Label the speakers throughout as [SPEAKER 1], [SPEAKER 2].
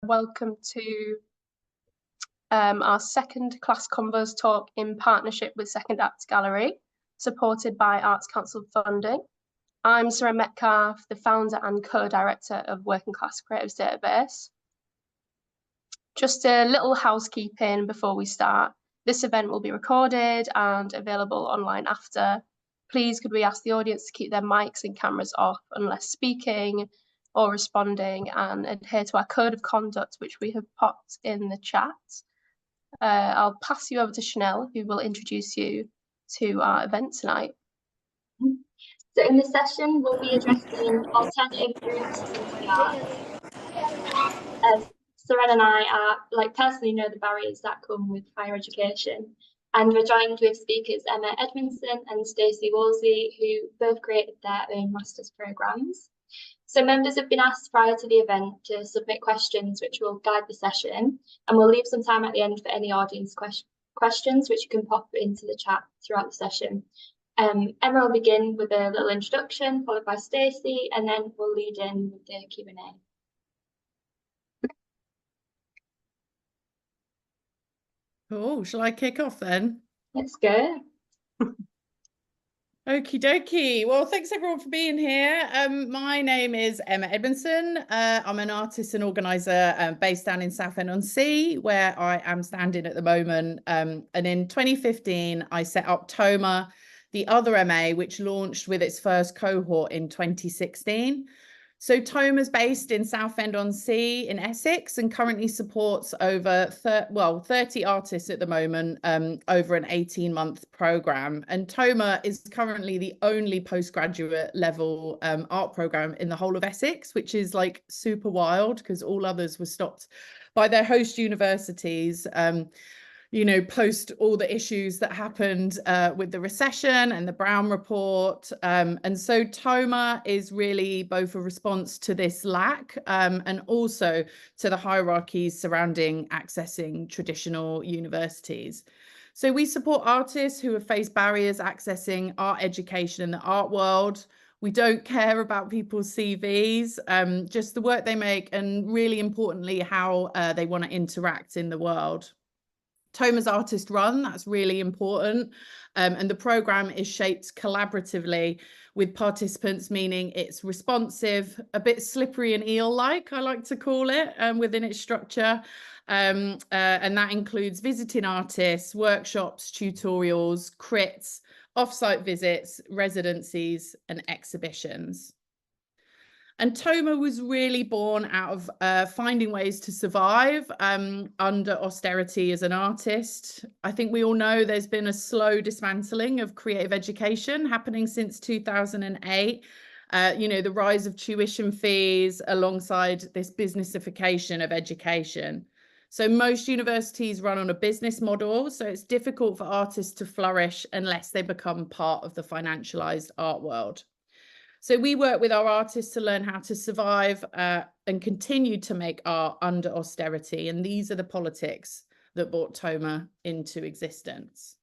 [SPEAKER 1] Welcome to our second class Convos talk in partnership with Second Act Gallery, supported by Arts Council funding. I'm Sarah Metcalfe, the founder and co-director of Working Class Creatives Database. Just a little housekeeping before we start. This event will be recorded and available online after. Please could we ask the audience to keep their mics and cameras off unless speaking or responding, and adhere to our code of conduct, which we have popped in the chat. I'll pass you over to Chanel, who will introduce you to our event tonight.
[SPEAKER 2] So in this session, we'll be addressing alternative routes to PR. As Seren and I personally know the barriers that come with higher education, and we're joined with speakers Emma Edmondson and Stacie Woolsey, who both created their own master's programmes. So members have been asked prior to the event to submit questions which will guide the session, and we'll leave some time at the end for any audience questions which you can pop into the chat throughout the session. Emma will begin with a little introduction, followed by Stacie, and then we'll lead in with the Q&A.
[SPEAKER 3] Cool. Shall I kick off then?
[SPEAKER 2] Let's go.
[SPEAKER 3] Okie dokie. Well, thanks everyone for being here. My name is Emma Edmondson. I'm an artist and organiser based down in Southend-on-Sea, where I am standing at the moment. And in 2015, I set up TOMA, the other MA, which launched with its first cohort in 2016. So TOMA is based in Southend-on-Sea in Essex and currently supports over 30 artists at the moment over an 18-month programme. And TOMA is currently the only postgraduate level art programme in the whole of Essex, which is like super wild because all others were stopped by their host universities. You know, post all the issues that happened with the recession and the Brown Report. And so TOMA is really both a response to this lack and also to the hierarchies surrounding accessing traditional universities. So we support artists who have faced barriers accessing art education in the art world. We don't care about people's CVs, just the work they make and really importantly, how they want to interact in the world. TOMA's artist run, that's really important. And the programme is shaped collaboratively with participants, meaning it's responsive, a bit slippery and eel-like, I like to call it, within its structure. And that includes visiting artists, workshops, tutorials, crits, off-site visits, residencies and exhibitions. And TOMA was really born out of finding ways to survive under austerity as an artist. I think we all know there's been a slow dismantling of creative education happening since 2008. You know, the rise of tuition fees alongside this businessification of education. So most universities run on a business model, so it's difficult for artists to flourish unless they become part of the financialized art world. So we work with our artists to learn how to survive and continue to make art under austerity. And these are the politics that brought TOMA into existence.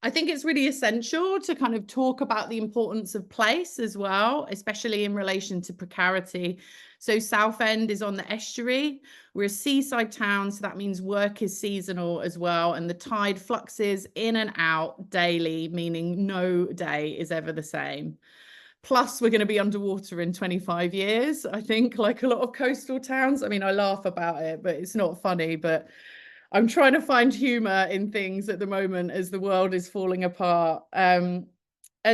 [SPEAKER 3] I think it's really essential to kind of talk about the importance of place as well, especially in relation to precarity. So Southend is on the estuary. We're a seaside town, so that means work is seasonal as well. And the tide fluxes in and out daily, meaning no day is ever the same. Plus, we're going to be underwater in 25 years, I think, like a lot of coastal towns. I mean, I laugh about it, but it's not funny. But I'm trying to find humour in things at the moment as the world is falling apart. And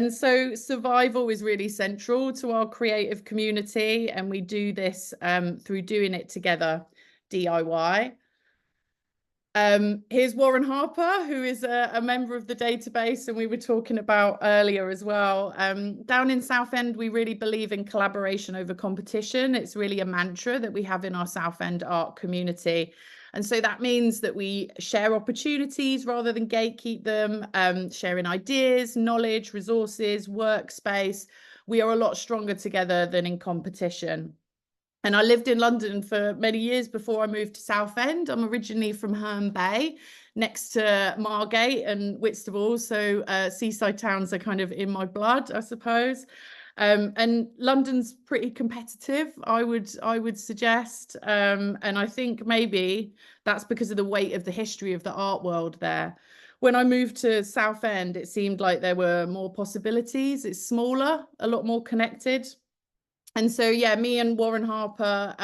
[SPEAKER 3] so survival is really central to our creative community. And we do this through doing it together, DIY. Here's Warren Harper, who is a member of the database, and we were talking about earlier as well. Down in Southend, we really believe in collaboration over competition. It's really a mantra that we have in our Southend art community. And so that means that we share opportunities rather than gatekeep them, sharing ideas, knowledge, resources, workspace. We are a lot stronger together than in competition. And I lived in London for many years before I moved to Southend. I'm originally from Herne Bay, next to Margate and Whitstable. So seaside towns are kind of in my blood, I suppose. And London's pretty competitive, I would suggest. And I think maybe that's because of the weight of the history of the art world there. When I moved to Southend, it seemed like there were more possibilities. It's smaller, a lot more connected. And so, yeah, me and Warren Harper,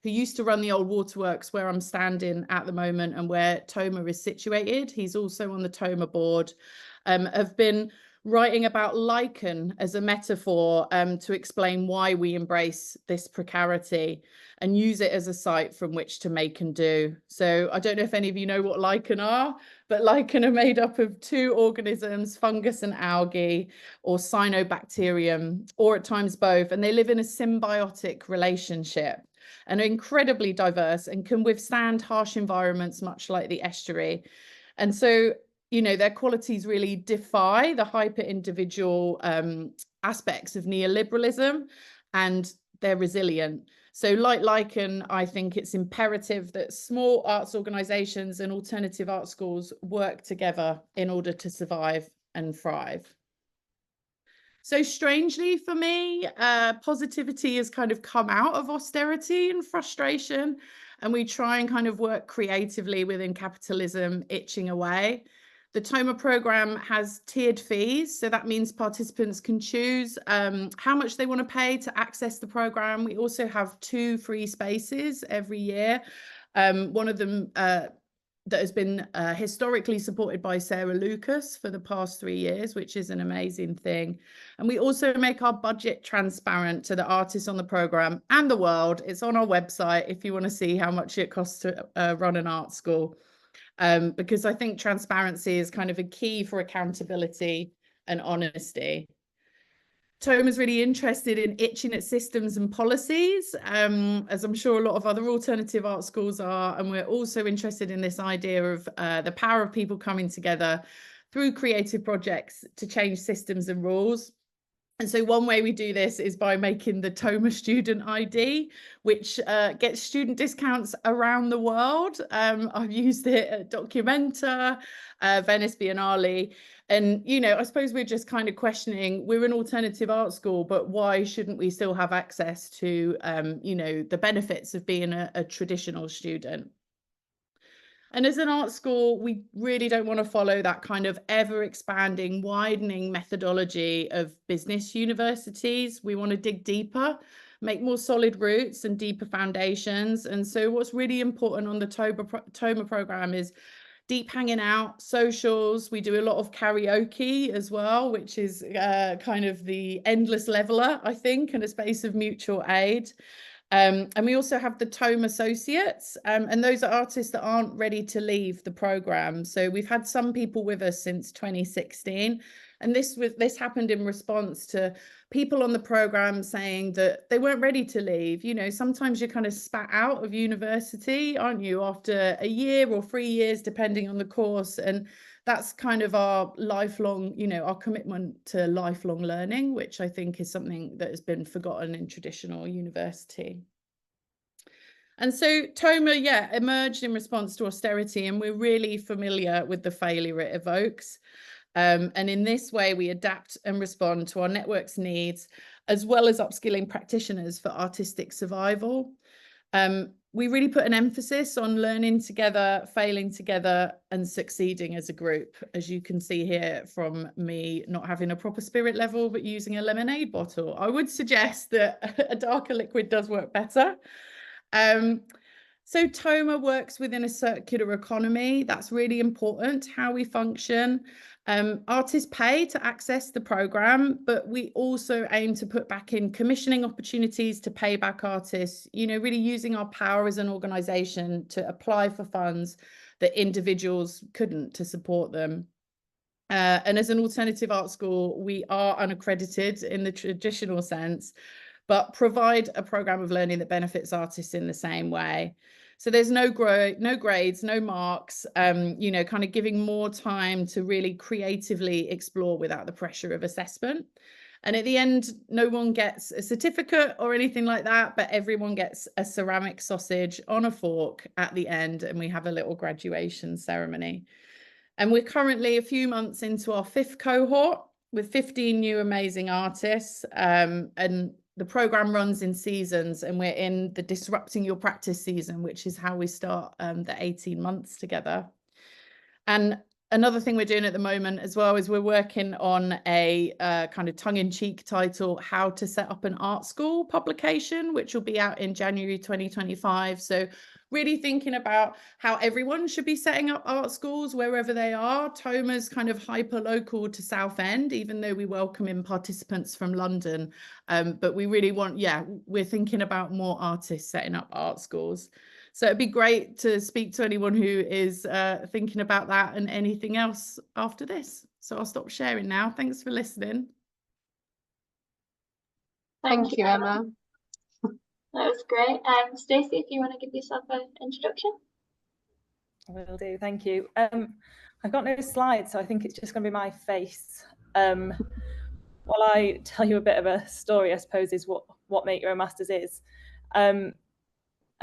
[SPEAKER 3] who used to run the old waterworks where I'm standing at the moment and where TOMA is situated, he's also on the TOMA board, have been writing about lichen as a metaphor to explain why we embrace this precarity and use it as a site from which to make and do. So I don't know if any of you know what lichen are, but lichen are made up of two organisms, fungus and algae, or cyanobacterium, or at times both, and they live in a symbiotic relationship and are incredibly diverse and can withstand harsh environments, much like the estuary. And so, you know, their qualities really defy the hyper-individual aspects of neoliberalism, and they're resilient. So like lichen, I think it's imperative that small arts organisations and alternative art schools work together in order to survive and thrive. So strangely for me, positivity has kind of come out of austerity and frustration, and we try and kind of work creatively within capitalism, itching away. The TOMA programme has tiered fees, so that means participants can choose how much they want to pay to access the programme. We also have 2 free spaces every year. One of them that has been historically supported by Sarah Lucas for the past 3 years, which is an amazing thing. And we also make our budget transparent to the artists on the programme and the world. It's on our website if you want to see how much it costs to run an art school. Because I think transparency is kind of a key for accountability and honesty. TOMA is really interested in itching at systems and policies, as I'm sure a lot of other alternative art schools are. And we're also interested in this idea of the power of people coming together through creative projects to change systems and rules. And so one way we do this is by making the TOMA student ID, which gets student discounts around the world. I've used it at Documenta, Venice Biennale. And, you know, I suppose we're just kind of questioning, we're an alternative art school, but why shouldn't we still have access to, you know, the benefits of being a traditional student? And as an art school, we really don't want to follow that kind of ever expanding, widening methodology of business universities. We want to dig deeper, make more solid roots and deeper foundations. And so what's really important on the TOMA program is deep hanging out, socials. We do a lot of karaoke as well, which is kind of the endless leveler, I think, and a space of mutual aid. And we also have the TOMA associates, and those are artists that aren't ready to leave the program. So we've had some people with us since 2016, and this happened in response to people on the program saying that they weren't ready to leave. You know, sometimes you're kind of spat out of university, aren't you, after a year or 3 years, depending on the course. And that's kind of our lifelong, you know, our commitment to lifelong learning, which I think is something that has been forgotten in traditional university. And so TOMA, yeah, emerged in response to austerity, and we're really familiar with the failure it evokes. And in this way, we adapt and respond to our network's needs, as well as upskilling practitioners for artistic survival. We really put an emphasis on learning together, failing together, and succeeding as a group, as you can see here from me not having a proper spirit level, but using a lemonade bottle. I would suggest that a darker liquid does work better. So TOMA works within a circular economy. That's really important, how we function. Artists pay to access the programme, but we also aim to put back in commissioning opportunities to pay back artists, you know, really using our power as an organisation to apply for funds that individuals couldn't to support them. And as an alternative art school, we are unaccredited in the traditional sense, but provide a programme of learning that benefits artists in the same way. So there's no grades, no marks, you know, kind of giving more time to really creatively explore without the pressure of assessment. And at the end, no one gets a certificate or anything like that, but everyone gets a ceramic sausage on a fork at the end, and we have a little graduation ceremony. And we're currently a few months into our 5th cohort. with 15 new amazing artists, and the program runs in seasons, and we're in the Disrupting Your Practice season, which is how we start the 18 months together. And another thing we're doing at the moment as well is we're working on a kind of tongue-in-cheek title, How to Set Up an Art School publication, which will be out in January 2025. So really thinking about how everyone should be setting up art schools wherever they are. Toma's kind of hyper-local to Southend, even though we welcome in participants from London. But we really want, we're thinking about more artists setting up art schools. So it'd be great to speak to anyone who is thinking about that and anything else after this. So I'll stop sharing now. Thanks for listening.
[SPEAKER 1] Thank you, Emma.
[SPEAKER 2] That was great. Stacie, if you want to give yourself an introduction.
[SPEAKER 4] I will do, thank you. I've got no slides, so I think it's just going to be my face. While I tell you a bit of a story, I suppose, is what Make Your Own Masters is. And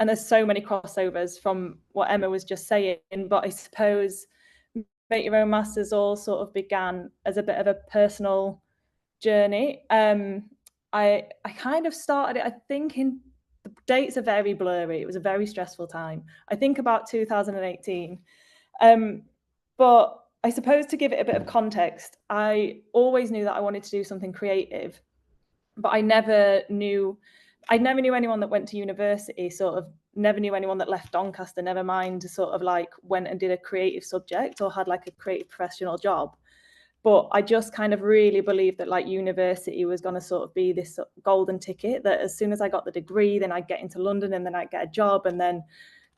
[SPEAKER 4] there's so many crossovers from what Emma was just saying, but I suppose Make Your Own Masters all sort of began as a bit of a personal journey. I kind of started it, I think, in the dates are very blurry. It was a very stressful time. I think about 2018. But I suppose to give it a bit of context, I always knew that I wanted to do something creative, but I never knew anyone that went to university, sort of never knew anyone that left Doncaster, never mind sort of like went and did a creative subject or had like a creative professional job. But I just kind of really believed that like university was going to sort of be this golden ticket, that as soon as I got the degree, then I'd get into London and then I'd get a job and then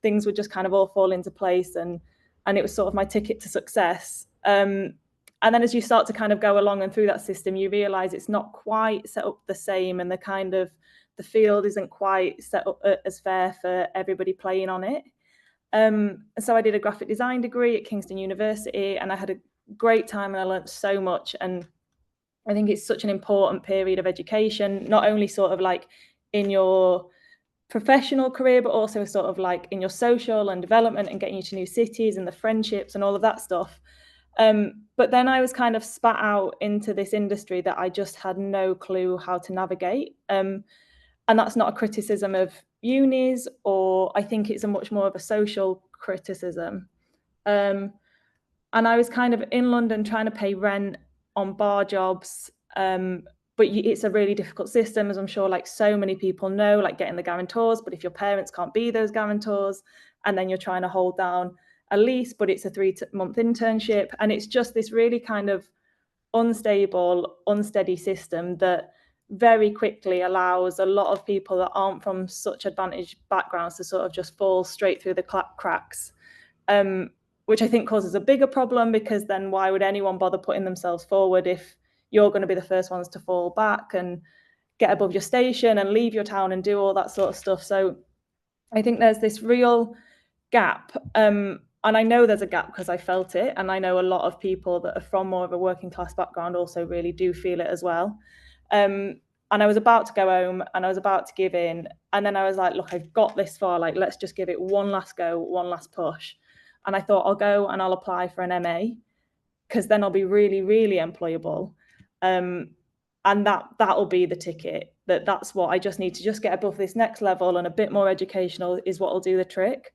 [SPEAKER 4] things would just kind of all fall into place. And it was sort of my ticket to success. And then as you start to kind of go along and through that system, you realize it's not quite set up the same, and the field isn't quite set up as fair for everybody playing on it. So I did a graphic design degree at Kingston University, and I had a great time and I learned so much. And I think it's such an important period of education, not only sort of like in your professional career, but also sort of like in your social and development and getting you to new cities and the friendships and all of that stuff. But then I was kind of spat out into this industry that I just had no clue how to navigate. And that's not a criticism of unis, or I think it's a much more of a social criticism. And I was kind of in London trying to pay rent on bar jobs, but it's a really difficult system, as I'm sure like so many people know, like getting the guarantors, but if your parents can't be those guarantors, and then you're trying to hold down a lease, but it's a 3-month internship, and it's just this really kind of unstable, unsteady system that very quickly allows a lot of people that aren't from such advantaged backgrounds to sort of just fall straight through the cracks, which I think causes a bigger problem, because then why would anyone bother putting themselves forward if you're going to be the first ones to fall back and get above your station and leave your town and do all that sort of stuff. So I think there's this real gap. And I know there's a gap because I felt it. And I know a lot of people that are from more of a working class background also really do feel it as well. And I was about to go home and I was about to give in. And then I was like, look, I've got this far. Like, let's just give it one last go, one last push. And I thought I'll go and I'll apply for an MA, because then I'll be really, really employable. And that'll be the ticket. That's what I just need to just get above this next level, and a bit more educational is what will do the trick.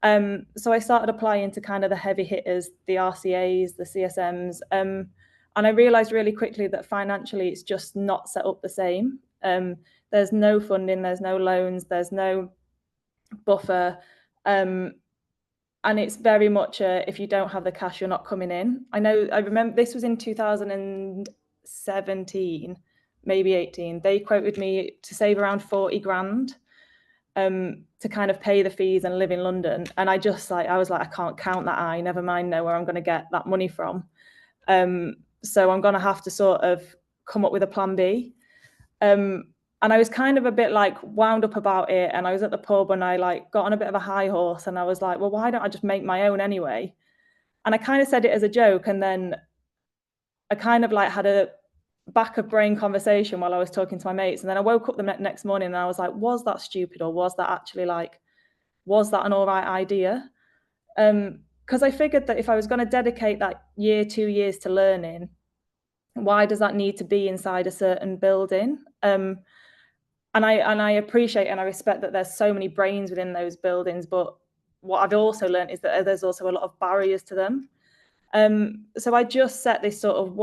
[SPEAKER 4] So I started applying to kind of the heavy hitters, the RCAs, the CSMs. And I realized really quickly that financially it's just not set up the same. There's no funding, there's no loans, there's no buffer. And it's very much if you don't have the cash, you're not coming in. I remember this was in 2017, maybe 18. They quoted me to save around 40 grand to kind of pay the fees and live in London. And I was like, I can't count that eye, never mind know where I'm going to get that money from. So I'm going to have to sort of come up with a plan B. And I was kind of a bit like wound up about it. And I was at the pub and I like got on a bit of a high horse, and I was like, well, why don't I just make my own anyway? And I kind of said it as a joke. And then I kind of like had a back of brain conversation while I was talking to my mates. And then I woke up the next morning and I was like, was that stupid? Or was that actually was that an all right idea? Because I figured that if I was going to dedicate that 2 years to learning, Why does that need to be inside a certain building? And I appreciate and I respect that there's so many brains within those buildings, but what I've also learned is that there's also a lot of barriers to them. So I just set this sort of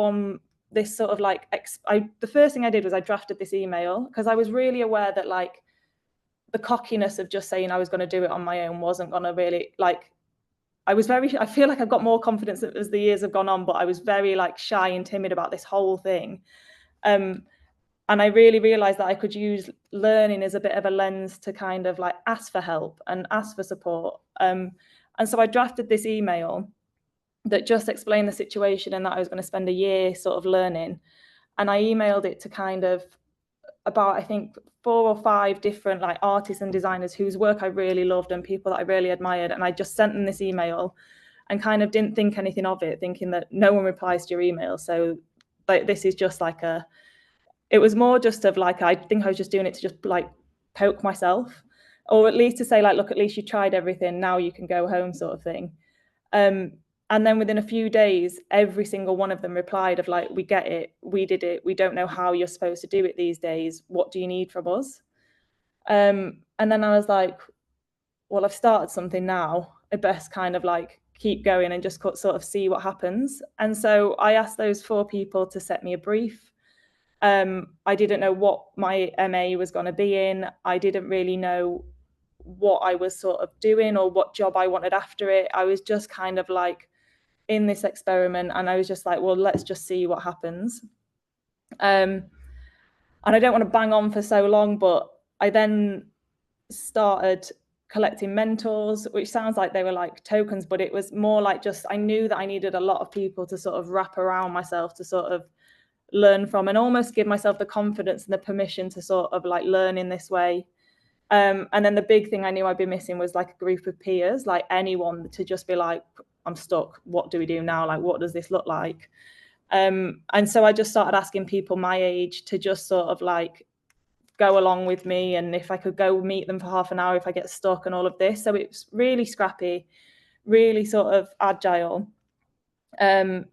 [SPEAKER 4] the first thing I did was I drafted this email, because I was really aware that like the cockiness of just saying I was going to do it on my own wasn't going to really, like, I feel like I've got more confidence as the years have gone on, but I was very like shy and timid about this whole thing. And I really realized that I could use learning as a bit of a lens to kind of like ask for help and ask for support. And so I drafted this email that just explained the situation and that I was going to spend a year sort of learning. And I emailed it to kind of about, I think, 4 or 5 different like artists and designers whose work I really loved and people that I really admired. And I just sent them this email and kind of didn't think anything of it, thinking that no one replies to your email. So like, this is just like it was more just of like, I think I was just doing it to just like poke myself, or at least to say like, look, at least you tried everything, now you can go home sort of thing. And then within a few days, every single one of them replied of like, we get it, we did it, we don't know how you're supposed to do it these days, what do you need from us? And then I was like, well, I've started something now, I best kind of like keep going and just sort of see what happens. And so I asked those 4 people to set me a brief. I didn't know what my MA was going to be in. I didn't really know what I was sort of doing or what job I wanted after it. I was just kind of like in this experiment, and I was just like, well, let's just see what happens. And I don't want to bang on for so long, but I then started collecting mentors, which sounds like they were like tokens, but it was more like just, I knew that I needed a lot of people to sort of wrap around myself to sort of learn from, and almost give myself the confidence and the permission to sort of like learn in this way. And then the big thing I knew I'd be missing was like a group of peers, like anyone to just be like, I'm stuck, what do we do now? Like, what does this look like? And so I just started asking people my age to just sort of like go along with me, and if I could go meet them for half an hour if I get stuck and all of this. So it was really scrappy, really sort of agile. And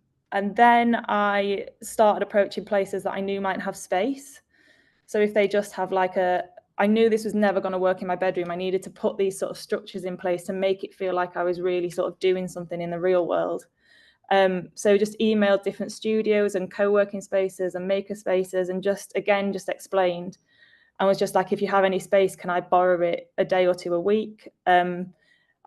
[SPEAKER 4] then I started approaching places that I knew might have space. So if they just have like I knew this was never going to work in my bedroom. I needed to put these sort of structures in place to make it feel like I was really sort of doing something in the real world. So just emailed different studios and co-working spaces and maker spaces, and just explained, and was just like, if you have any space, can I borrow it a day or 2 a week? I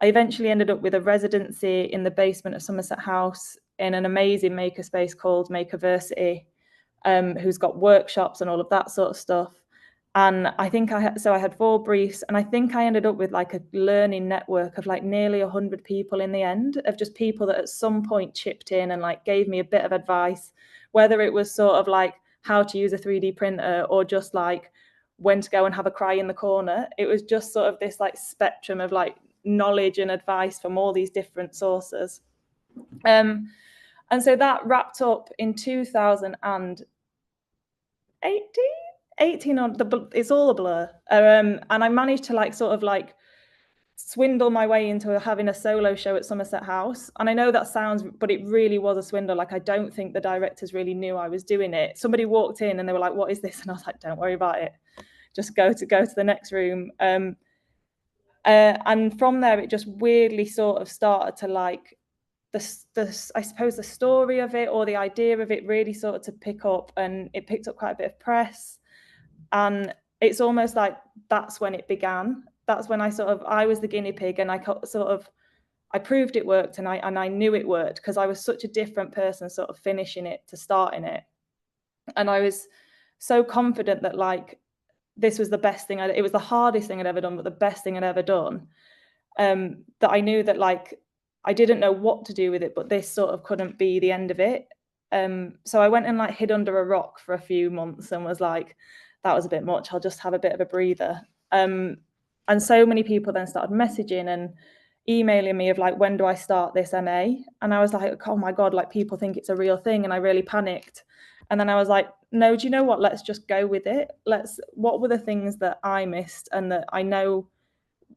[SPEAKER 4] eventually ended up with a residency in the basement of Somerset House in an amazing maker space called Makerversity, who's got workshops and all of that sort of stuff. And I think I had 4 briefs, and I think I ended up with like a learning network of like nearly 100 people in the end, of just people that at some point chipped in and like gave me a bit of advice, whether it was sort of like how to use a 3D printer or just like when to go and have a cry in the corner. It was just sort of this like spectrum of like knowledge and advice from all these different sources. And so that wrapped up in 2018 on it's all a blur. And I managed to like sort of like swindle my way into having a solo show at Somerset House. And I know that sounds, but it really was a swindle. Like, I don't think the directors really knew I was doing it. Somebody walked in and they were like, what is this? And I was like, don't worry about it, just go to the next room. And from there it just weirdly sort of started to like I suppose the story of it or the idea of it really started to pick up, and it picked up quite a bit of press. And it's almost like that's when it began. That's when I was the guinea pig, and I proved it worked, and I knew it worked because I was such a different person sort of finishing it to starting it. And I was so confident that like this was the best thing. It was the hardest thing I'd ever done, but the best thing I'd ever done. That I knew that like I didn't know what to do with it, but this sort of couldn't be the end of it. So I went and like hid under a rock for a few months and was like, that was a bit much, I'll just have a bit of a breather. And so many people then started messaging and emailing me of like, when do I start this MA? And I was like, oh my God, like people think it's a real thing. And I really panicked. And then I was like, no, do you know what? Let's just go with it. What were the things that I missed and that I know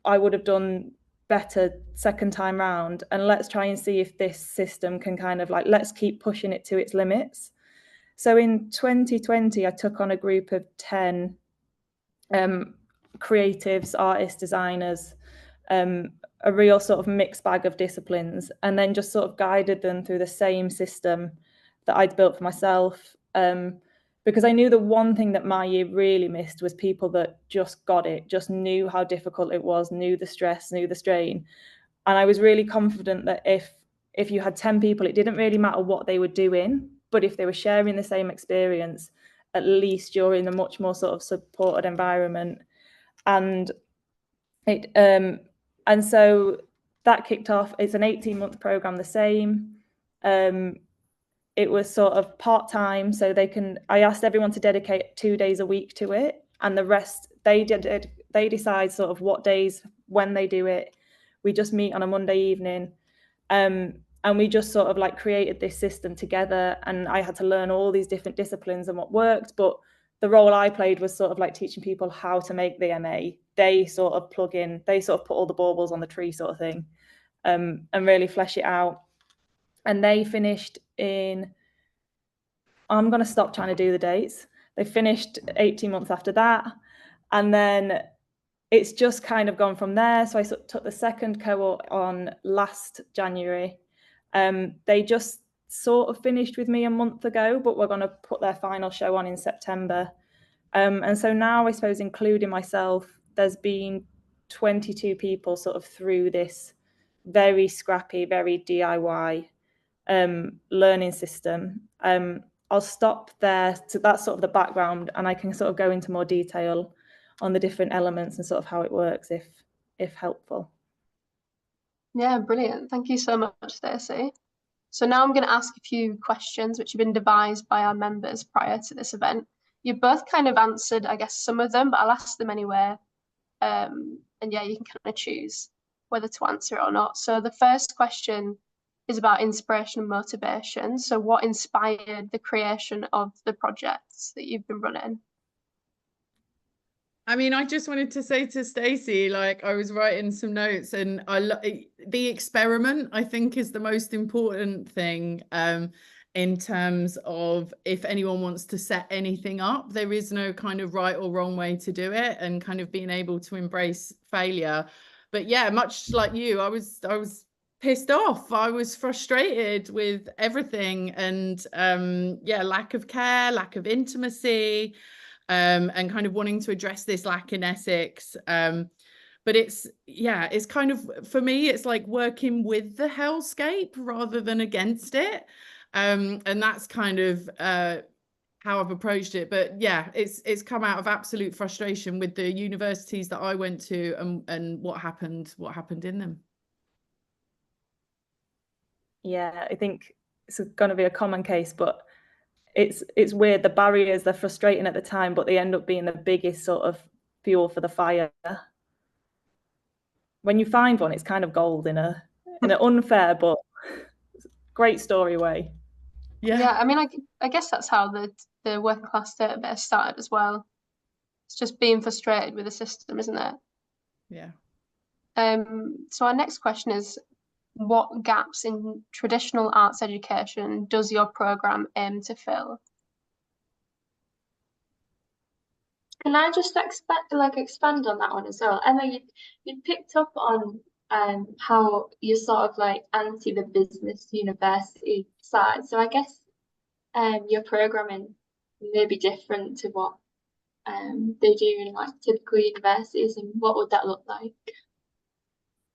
[SPEAKER 4] I would have done better second time round? And let's try and see if this system can kind of like, let's keep pushing it to its limits. So in 2020, I took on a group of 10 creatives, artists, designers, a real sort of mixed bag of disciplines, and then just sort of guided them through the same system that I'd built for myself. Because I knew the one thing that my year really missed was people that just got it, just knew how difficult it was, knew the stress, knew the strain. And I was really confident that if you had 10 people, it didn't really matter what they were doing, but if they were sharing the same experience, at least you're in a much more sort of supported environment. And so that kicked off. It's an 18-month program, the same. It was sort of part-time, so I asked everyone to dedicate 2 days a week to it, and the rest they decide sort of what days, when they do it. We just meet on a Monday evening, and we just sort of like created this system together, and I had to learn all these different disciplines and what worked, but the role I played was sort of like teaching people how to make the MA. They sort of put all the baubles on the tree sort of thing, and really flesh it out. And they finished in, I'm going to stop trying to do the dates. They finished 18 months after that. And then it's just kind of gone from there. So I took the second cohort on last January. They just sort of finished with me a month ago, but we're going to put their final show on in September. And so now, I suppose, including myself, there's been 22 people sort of through this very scrappy, very DIY learning system. I'll stop there. So that's sort of the background, and I can sort of go into more detail on the different elements and sort of how it works if helpful.
[SPEAKER 1] Yeah, brilliant. Thank you so much, Stacie. So now I'm going to ask a few questions which have been devised by our members prior to this event. You both kind of answered, I guess, some of them, but I'll ask them anyway. And yeah, you can kind of choose whether to answer it or not. So the first question is about inspiration and motivation. So what inspired the creation of the projects that you've been running?
[SPEAKER 3] I mean, I just wanted to say to Stacie, like, I was writing some notes, and the experiment, I think, is the most important thing in terms of if anyone wants to set anything up. There is no kind of right or wrong way to do it, and kind of being able to embrace failure. But yeah, much like you, I was pissed off. I was frustrated with everything, and yeah, lack of care, lack of intimacy. And kind of wanting to address this lack in Essex. But it's kind of, for me, it's like working with the hellscape rather than against it. And that's kind of how I've approached it. But yeah, it's come out of absolute frustration with the universities that I went to and what happened in them.
[SPEAKER 4] Yeah, I think it's going to be a common case, but it's weird. The barriers, they're frustrating at the time, but they end up being the biggest sort of fuel for the fire. When you find one, it's kind of gold in an unfair but great story way.
[SPEAKER 1] Yeah, I mean, I guess that's how the working class database started as well. It's just being frustrated with the system, isn't it?
[SPEAKER 3] Yeah.
[SPEAKER 1] So our next question is, what gaps in traditional arts education does your programme aim to fill?
[SPEAKER 2] Can I just expand on that one as well? Emma, you picked up on how you're sort of like anti the business university side. So I guess your programming may be different to what they do in like typical universities, and what would that look like?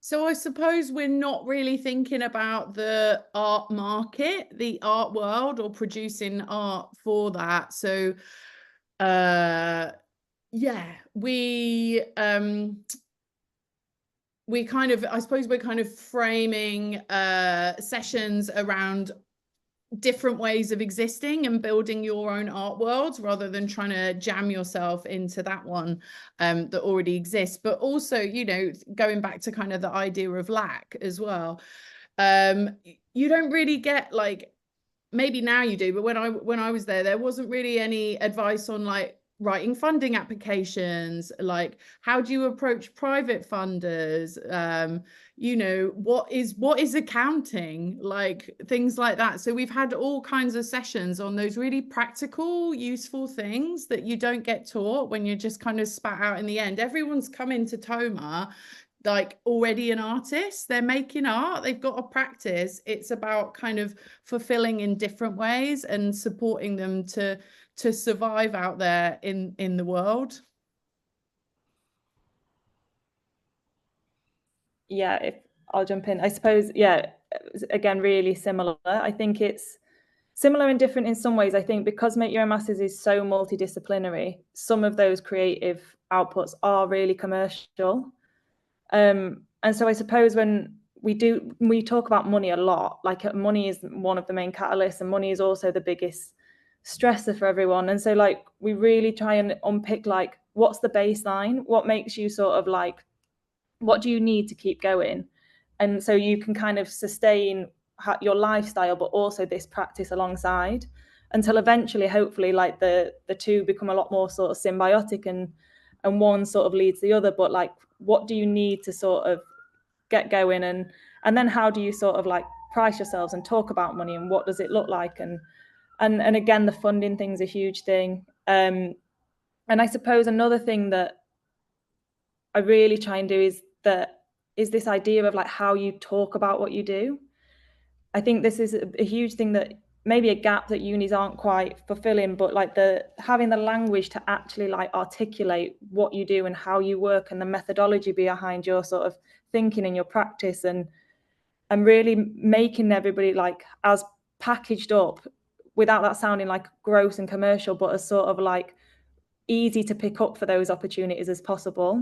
[SPEAKER 3] So I suppose we're not really thinking about the art market, the art world, or producing art for that. So yeah, we kind of, I suppose we're kind of framing sessions around different ways of existing and building your own art worlds, rather than trying to jam yourself into that one that already exists. But also, you know, going back to kind of the idea of lack as well, you don't really get, like, maybe now you do, but when I was there wasn't really any advice on like writing funding applications, like how do you approach private funders, you know, what is accounting, like things like that. So we've had all kinds of sessions on those really practical, useful things that you don't get taught when you're just kind of spat out in the end. Everyone's come into TOMA like already an artist, they're making art, they've got a practice. It's about kind of fulfilling in different ways and supporting them to survive out there in the world.
[SPEAKER 4] Yeah, if I'll jump in, I suppose, yeah, again, really similar. I think it's similar and different in some ways. I think because Make Your Own Masters is so multidisciplinary, some of those creative outputs are really commercial. And so I suppose when we talk about money a lot, like money is one of the main catalysts, and money is also the biggest stressor for everyone. And so like we really try and unpick like what's the baseline, what makes you sort of like, what do you need to keep going? And so you can kind of sustain your lifestyle, but also this practice alongside, until eventually, hopefully, like the two become a lot more sort of symbiotic, and one sort of leads the other. But like, what do you need to sort of get going, and then how do you sort of like price yourselves and talk about money, and what does it look like, and again, the funding thing's a huge thing. And I suppose another thing that I really try and do is this idea of like how you talk about what you do. I think this is a huge thing, that maybe a gap that unis aren't quite fulfilling, but like having the language to actually like articulate what you do and how you work, and the methodology behind your sort of thinking and your practice, and really making everybody like as packaged up, without that sounding like gross and commercial, but as sort of like easy to pick up for those opportunities as possible.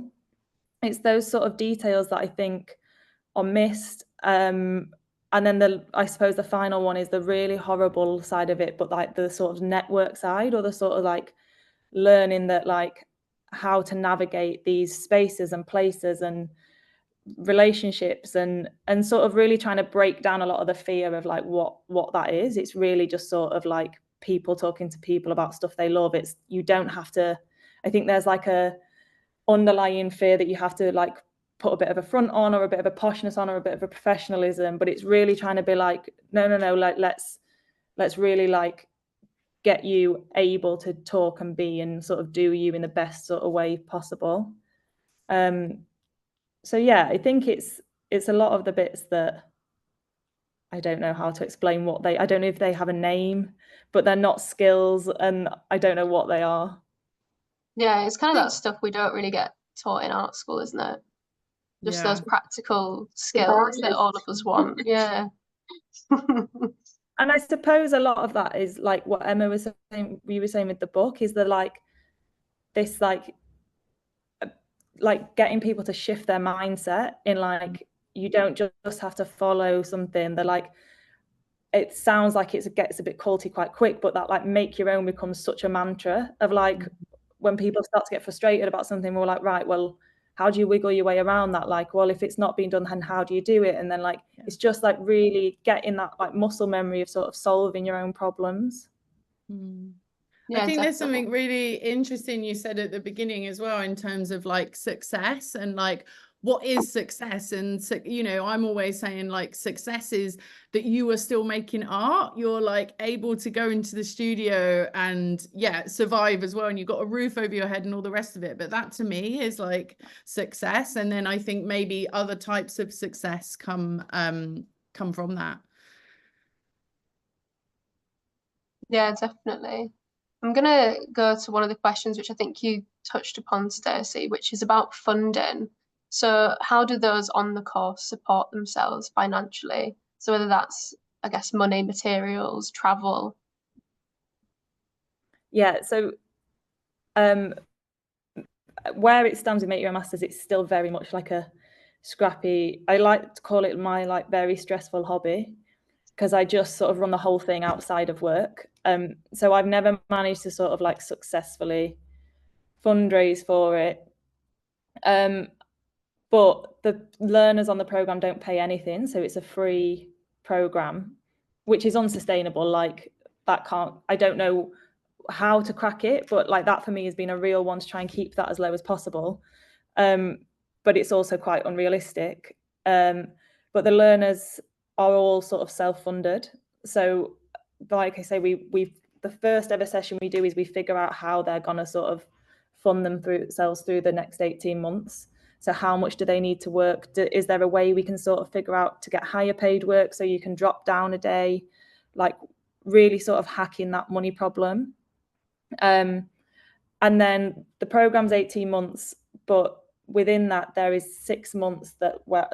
[SPEAKER 4] It's those sort of details that I think are missed. And then I suppose the final one is the really horrible side of it, but like the sort of network side, or the sort of like learning that like how to navigate these spaces and places and relationships, and sort of really trying to break down a lot of the fear of like what that is. It's really just sort of like people talking to people about stuff they love. It's, you don't have to, I think there's like a underlying fear that you have to like put a bit of a front on, or a bit of a poshness on, or a bit of a professionalism, but it's really trying to be like, no, like let's really like get you able to talk and be and sort of do you in the best sort of way possible. So yeah, I think it's a lot of the bits that I don't know how to explain what I don't know if they have a name, but they're not skills, and I don't know what they are.
[SPEAKER 1] Yeah, it's kind of that stuff we don't really get taught in art school, isn't it? Just those practical skills that all of us want. Yeah.
[SPEAKER 4] And I suppose a lot of that is like what Emma was saying, we were saying with the book, is that like this like getting people to shift their mindset in like, you don't just have to follow something that like, it sounds like it gets a bit culty quite quick, but that like make your own becomes such a mantra of like, when people start to get frustrated about something, we're like, right, well, how do you wiggle your way around that? Like, well, if it's not being done, then how do you do it? And then like, it's just like really getting that like muscle memory of sort of solving your own problems.
[SPEAKER 3] Yeah, I think there's something really interesting you said at the beginning as well, in terms of like success, and like what is success. And so, you know, I'm always saying like success is that you are still making art, you're like able to go into the studio and survive as well, and you've got a roof over your head and all the rest of it. But that to me is like success. And then I think maybe other types of success come from that.
[SPEAKER 1] Yeah, definitely. I'm going to go to one of the questions which I think you touched upon, Stacie, which is about funding. So how do those on the course support themselves financially? So whether that's, I guess, money, materials, travel.
[SPEAKER 4] Yeah, so where it stands with Make Your Own Masters, it's still very much like a scrappy, I like to call it my like very stressful hobby, because I just sort of run the whole thing outside of work. So I've never managed to sort of like successfully fundraise for it. But the learners on the program don't pay anything, so it's a free program, which is unsustainable. Like that can't, I don't know how to crack it, but like that for me has been a real one to try and keep that as low as possible. But it's also quite unrealistic. But the learners are all sort of self-funded. So like I say, the first ever session we do is we figure out how they're going to sort of fund themselves through the next 18 months. So how much do they need to work? Is there a way we can sort of figure out to get higher paid work so you can drop down a day? Like really sort of hacking that money problem. And then the program's 18 months, but within that there is 6 months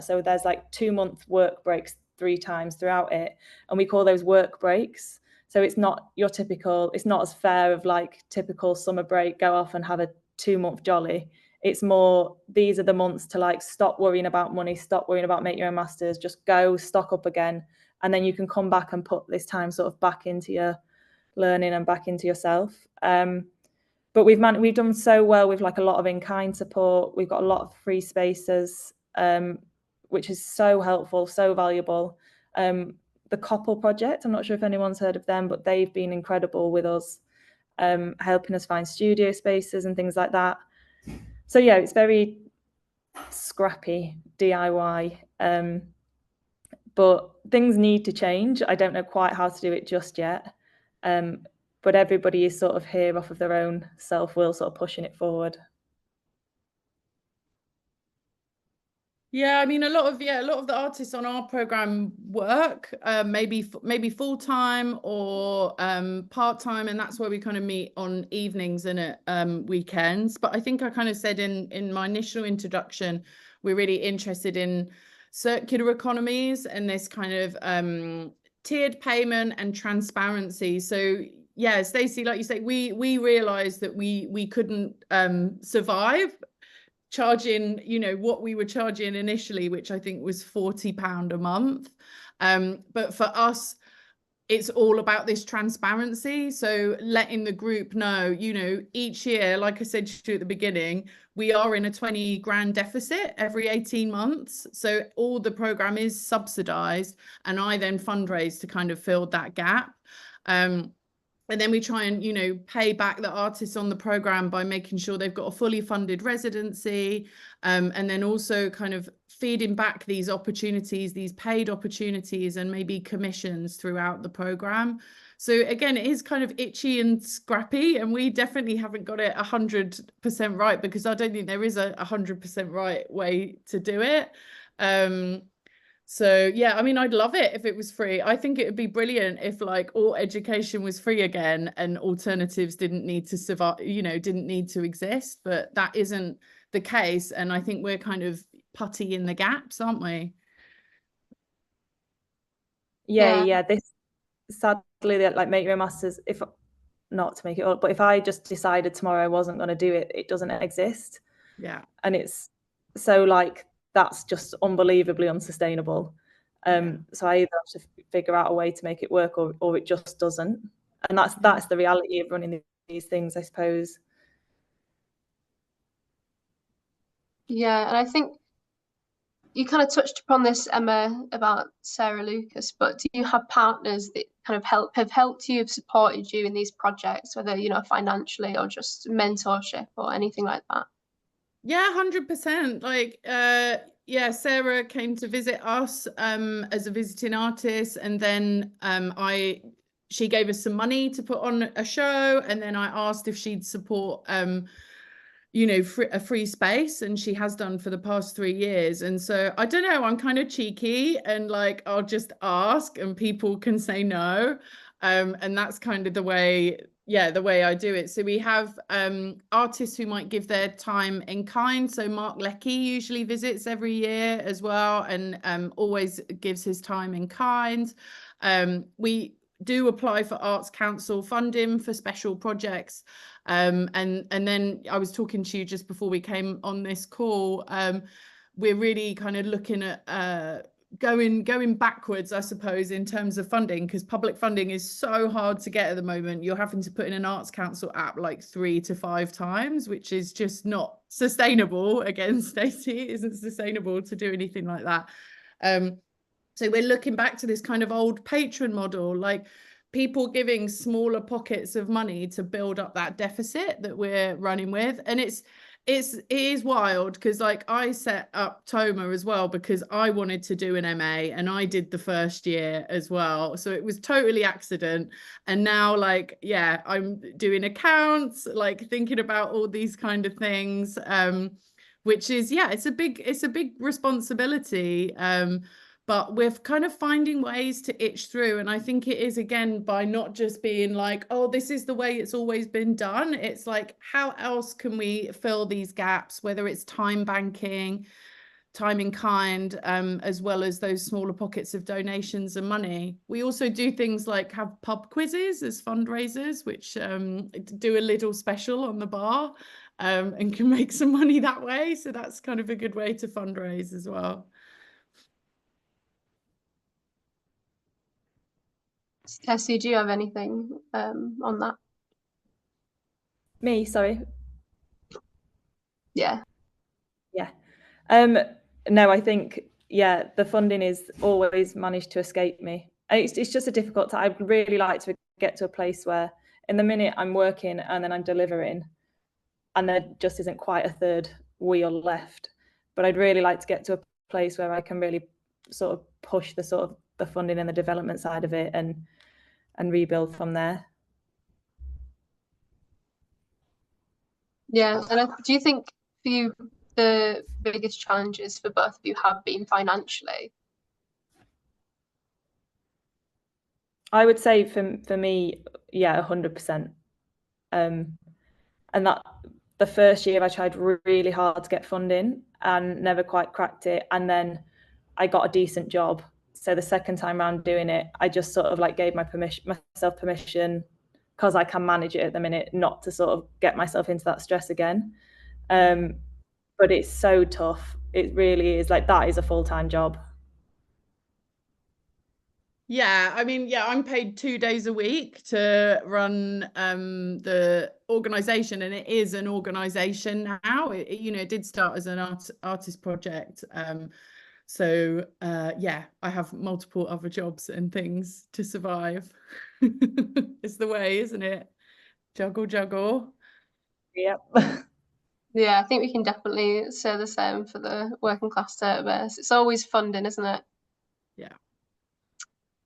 [SPEAKER 4] so there's like 2-month work breaks 3 times throughout it, and we call those work breaks. So it's not your typical, it's not as fair of like typical summer break, go off and have a 2-month jolly. It's more, these are the months to like stop worrying about money, stop worrying about making your own masters, just go stock up again, and then you can come back and put this time sort of back into your learning and back into yourself. But we've done so well with like a lot of in-kind support. We've got a lot of free spaces, which is so helpful, so valuable. The Couple Project, I'm not sure if anyone's heard of them, but they've been incredible with us, helping us find studio spaces and things like that. So yeah, it's very scrappy DIY, but things need to change. I don't know quite how to do it just yet. But everybody is sort of here off of their own self-will, sort of pushing it forward.
[SPEAKER 3] Yeah, I mean, a lot of the artists on our program work maybe full-time or part-time, and that's where we kind of meet on evenings and at weekends. But I think I kind of said in my initial introduction, we're really interested in circular economies and this kind of tiered payment and transparency. So yeah, Stacie, like you say, we realized that we couldn't survive charging, you know, what we were charging initially, which I think was £40 a month. But for us, it's all about this transparency. So letting the group know, you know, each year, like I said to you at the beginning, we are in a 20 grand deficit every 18 months. So all the program is subsidized, and I then fundraise to kind of fill that gap. And then we try and, you know, pay back the artists on the program by making sure they've got a fully funded residency, and then also kind of feeding back these opportunities, these paid opportunities, and maybe commissions throughout the program. So again, it is kind of itchy and scrappy, and we definitely haven't got it 100% right, because I don't think there is a 100% right way to do it. So yeah, I mean, I'd love it if it was free. I think it would be brilliant if like all education was free again and alternatives didn't need to survive, you know, didn't need to exist, but that isn't the case. And I think we're kind of putty in the gaps, aren't we?
[SPEAKER 4] Yeah. This, sadly, that like make your own masters, if not to make it up, but if I just decided tomorrow I wasn't going to do it, it doesn't exist.
[SPEAKER 3] Yeah.
[SPEAKER 4] And it's so like, that's just unbelievably unsustainable. So I either have to figure out a way to make it work, or it just doesn't. And that's the reality of running these things, I suppose.
[SPEAKER 1] Yeah, and I think you kind of touched upon this, Emma, about Sarah Lucas, but do you have partners that kind of have helped you, have supported you in these projects, whether, you know, financially or just mentorship or anything like that?
[SPEAKER 3] Yeah, 100%. Like, yeah, Sarah came to visit us as a visiting artist, and then she gave us some money to put on a show, and then I asked if she'd support you know, a free space, and she has done for the past 3 years. And so I don't know, I'm kind of cheeky and like I'll just ask and people can say no, and that's kind of the way I do it. So we have artists who might give their time in kind. So Mark Leckie usually visits every year as well, and always gives his time in kind. We do apply for Arts Council funding for special projects, and then I was talking to you just before we came on this call. We're really kind of looking at going backwards, I suppose, in terms of funding, because public funding is so hard to get at the moment. You're having to put in an Arts Council app like 3 to 5 times, which is just not sustainable. Again, Stacie, it isn't sustainable to do anything like that. So we're looking back to this kind of old patron model. Like people giving smaller pockets of money to build up that deficit that we're running with. And it is wild, because like I set up Toma as well because I wanted to do an MA, and I did the first year as well, so it was totally accident. And now, like, yeah, I'm doing accounts, like thinking about all these kind of things, which is, yeah, it's a big responsibility, but we're kind of finding ways to itch through. And I think it is, again, by not just being like, oh, this is the way it's always been done. It's like, how else can we fill these gaps, whether it's time banking, time in kind, as well as those smaller pockets of donations and money. We also do things like have pub quizzes as fundraisers, which do a little special on the bar, and can make some money that way. So that's kind of a good way to fundraise as well.
[SPEAKER 1] Stacie, do you have anything on that?
[SPEAKER 4] Me, sorry.
[SPEAKER 1] Yeah.
[SPEAKER 4] Yeah. No, I think, yeah, the funding is always managed to escape me. And it's just a difficult time. I'd really like to get to a place where in the minute I'm working and then I'm delivering, and there just isn't quite a third wheel left. But I'd really like to get to a place where I can really sort of push the sort of the funding and the development side of it and rebuild from there.
[SPEAKER 1] Yeah, and do you think for you the biggest challenges for both of you have been financially?
[SPEAKER 4] I would say for me, yeah, 100%. And that the first year I tried really hard to get funding and never quite cracked it. And then I got a decent job. So the second time around doing it, I just sort of like gave myself permission, because I can manage it at the minute, not to sort of get myself into that stress again. But it's so tough. It really is. Like, that is a full-time job.
[SPEAKER 3] Yeah, I mean, yeah, I'm paid 2 days a week to run the organization, and it is an organization now. It did start as an artist project. So yeah, I have multiple other jobs and things to survive. It's the way, isn't it? Juggle.
[SPEAKER 4] Yep.
[SPEAKER 1] Yeah, I think we can definitely say the same for the working class database. It's always funding, isn't it?
[SPEAKER 3] Yeah.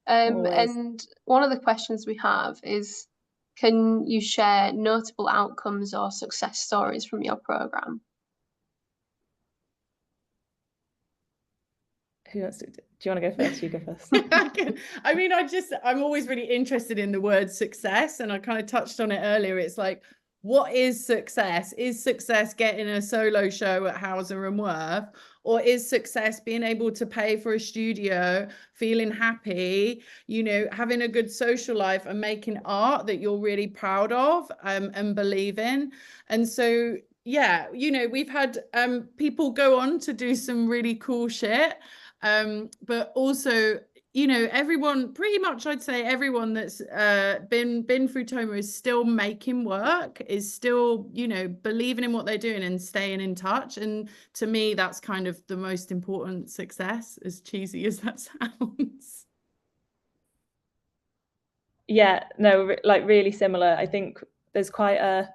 [SPEAKER 1] And one of the questions we have is, can you share notable outcomes or success stories from your programme?
[SPEAKER 4] Who wants to? Do you want to go first? You go first.
[SPEAKER 3] I mean, I'm always really interested in the word success, and I kind of touched on it earlier. It's like, what is success? Is success getting a solo show at Hauser and Worth? Or is success being able to pay for a studio, feeling happy, having a good social life and making art that you're really proud of, and believe in? And so, yeah, we've had people go on to do some really cool shit. But also, everyone, pretty much, I'd say everyone that's been through Toma is still making work, is still, believing in what they're doing and staying in touch. And to me, that's kind of the most important success, as cheesy as that sounds.
[SPEAKER 4] Yeah, no, like really similar. I think there's quite a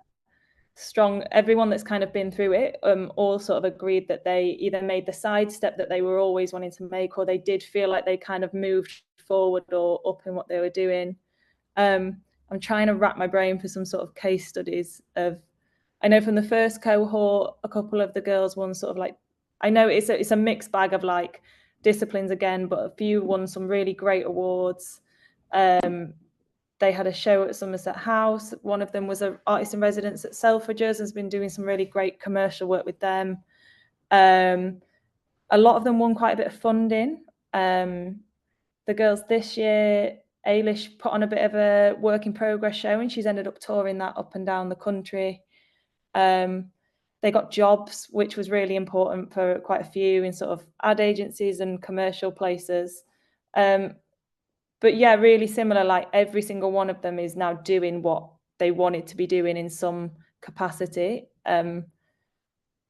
[SPEAKER 4] strong, everyone that's kind of been through it all sort of agreed that they either made the sidestep that they were always wanting to make, or they did feel like they kind of moved forward or up in what they were doing. I'm trying to wrap my brain for some sort of case studies of, I know from the first cohort, a couple of the girls won sort of like, I know it's a mixed bag of like disciplines again, but a few won some really great awards. They had a show at Somerset House. One of them was an artist in residence at Selfridges and has been doing some really great commercial work with them. A lot of them won quite a bit of funding. The girls this year, Ailish put on a bit of a work in progress show, and she's ended up touring that up and down the country. They got jobs, which was really important for quite a few in sort of ad agencies and commercial places. But yeah, really similar, like every single one of them is now doing what they wanted to be doing in some capacity.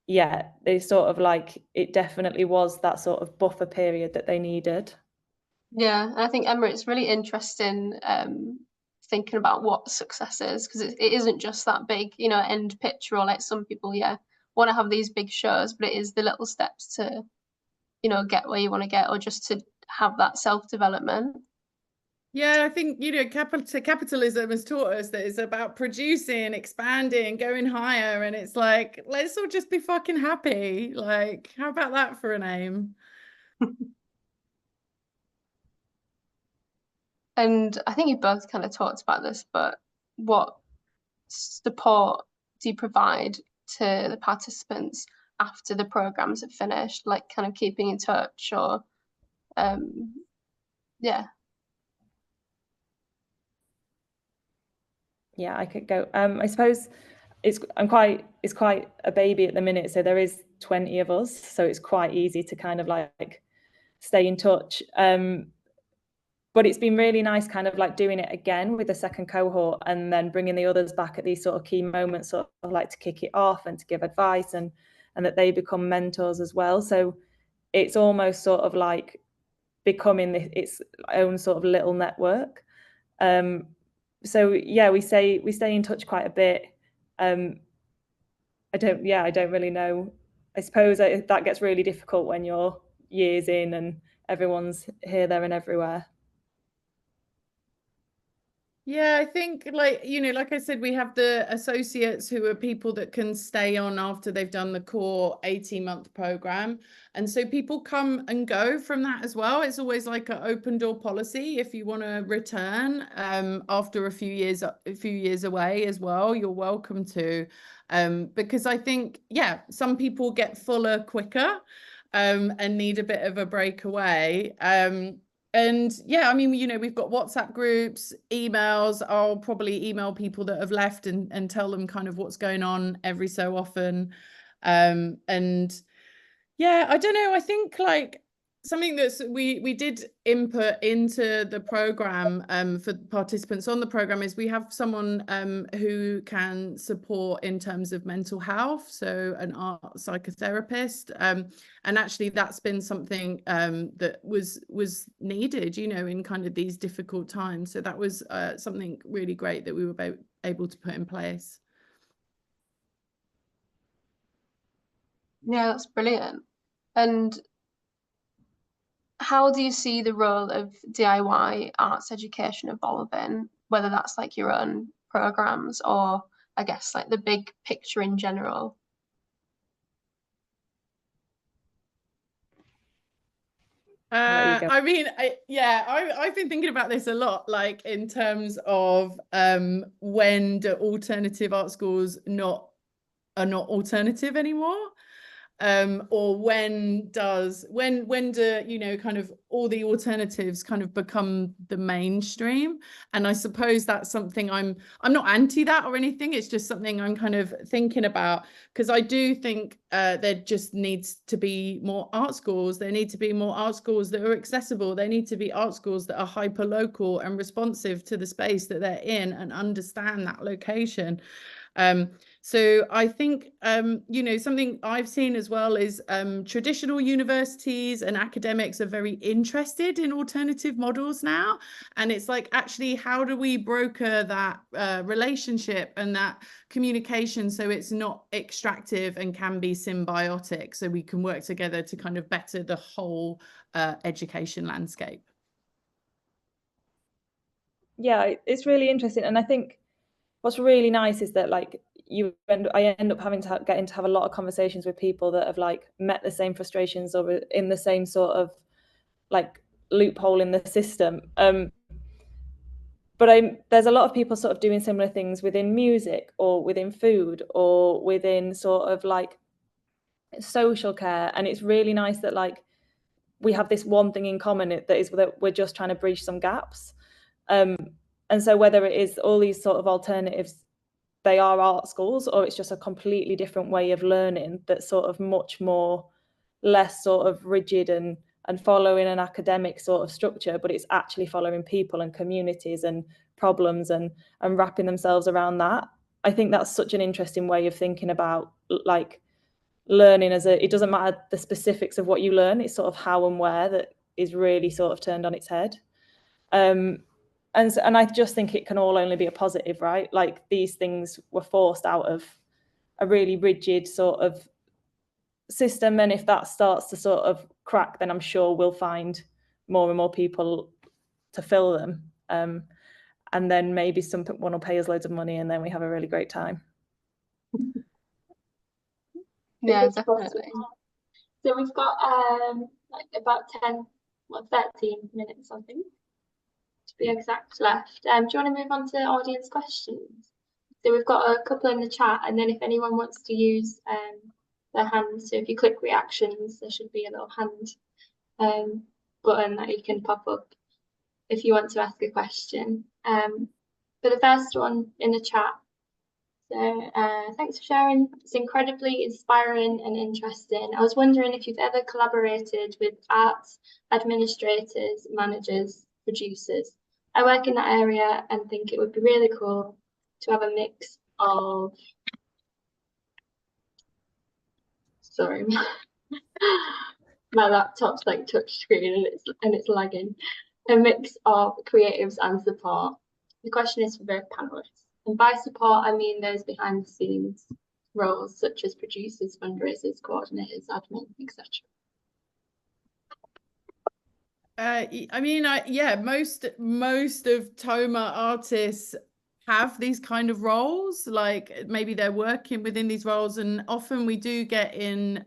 [SPEAKER 4] Yeah, they sort of like, it definitely was that sort of buffer period that they needed.
[SPEAKER 1] Yeah, and I think, Emma, it's really interesting thinking about what success is, because it isn't just that big, you know, end picture, or like some people, want to have these big shows, but it is the little steps to, you know, get where you want to get, or just to have that self-development.
[SPEAKER 3] Yeah, I think, you know, capitalism has taught us that it's about producing, expanding, going higher. And it's like, let's all just be fucking happy. Like, how about that for an aim?
[SPEAKER 1] And I think you both kind of talked about this, but what support do you provide to the participants after the programs have finished, like kind of keeping in touch, or yeah.
[SPEAKER 4] Yeah, I could go. I suppose it's quite a baby at the minute, so there is 20 of us, so it's quite easy to kind of like stay in touch. But it's been really nice kind of like doing it again with the second cohort, and then bringing the others back at these sort of key moments, sort of like to kick it off and to give advice, and that they become mentors as well. So it's almost sort of like becoming its own sort of little network. So yeah, we stay in touch quite a bit. I don't really know. I suppose that gets really difficult when you're years in and everyone's here, there and everywhere.
[SPEAKER 3] Yeah, I think, like, you know, like I said, we have the associates who are people that can stay on after they've done the core 18-month program. And so people come and go from that as well. It's always like an open door policy. If you want to return after a few years away as well, you're welcome to. Because I think, yeah, some people get fuller quicker and need a bit of a breakaway. And yeah, I mean, you know, we've got WhatsApp groups, emails. I'll probably email people that have left and tell them kind of what's going on every so often. And yeah, I don't know. I think like something that's we did input into the program for participants on the program is we have someone who can support in terms of mental health, so an art psychotherapist, and actually that's been something that was needed, you know, in kind of these difficult times. So that was something really great that we were able to put in place.
[SPEAKER 1] Yeah, that's brilliant. And how do you see the role of DIY arts education evolving, whether that's like your own programs or I guess like the big picture in general?
[SPEAKER 3] I mean, I've been thinking about this a lot, like in terms of when do alternative art schools are not alternative anymore, or when do, you know, kind of all the alternatives kind of become the mainstream. And I suppose that's something I'm not anti that or anything. It's just something I'm kind of thinking about, because I do think there just needs to be more art schools. There need to be more art schools that are accessible. There need to be art schools that are hyper local and responsive to the space that they're in and understand that location. So I think, you know, something I've seen as well is traditional universities and academics are very interested in alternative models now. And it's like, actually, how do we broker that relationship and that communication so it's not extractive and can be symbiotic, so we can work together to kind of better the whole education landscape?
[SPEAKER 4] Yeah, it's really interesting. And I think what's really nice is that like I end up having to getting to have a lot of conversations with people that have like met the same frustrations or in the same sort of like loophole in the system. But there's a lot of people sort of doing similar things within music or within food or within sort of like social care. And it's really nice that like we have this one thing in common that we're just trying to bridge some gaps. And so whether it is all these sort of alternatives, they are art schools, or it's just a completely different way of learning that's sort of much more less sort of rigid and following an academic sort of structure, but it's actually following people and communities and problems and wrapping themselves around that. I think that's such an interesting way of thinking about like learning it doesn't matter the specifics of what you learn, it's sort of how and where that is really sort of turned on its head. And I just think it can all only be a positive, right? Like these things were forced out of a really rigid sort of system, and if that starts to sort of crack, then I'm sure we'll find more and more people to fill them, and then maybe someone will pay us loads of money, and then we have a really great time.
[SPEAKER 1] Yeah, definitely.
[SPEAKER 2] So we've got like about 13 minutes, I think, to be exact, left. Do you want to move on to audience questions? So we've got a couple in the chat, and then if anyone wants to use their hand, so if you click reactions, there should be a little hand button that you can pop up if you want to ask a question. For the first one in the chat, so thanks for sharing. It's incredibly inspiring and interesting. I was wondering if you've ever collaborated with arts administrators, managers, producers. I work in that area and think it would be really cool to have a mix of, sorry, my laptop's like touch screen and it's lagging. A mix of creatives and support. The question is for both panelists. And by support, I mean those behind the scenes roles such as producers, fundraisers, coordinators, admin, etc.
[SPEAKER 3] I mean, yeah, most of Toma artists have these kind of roles, like maybe they're working within these roles, and often we do get in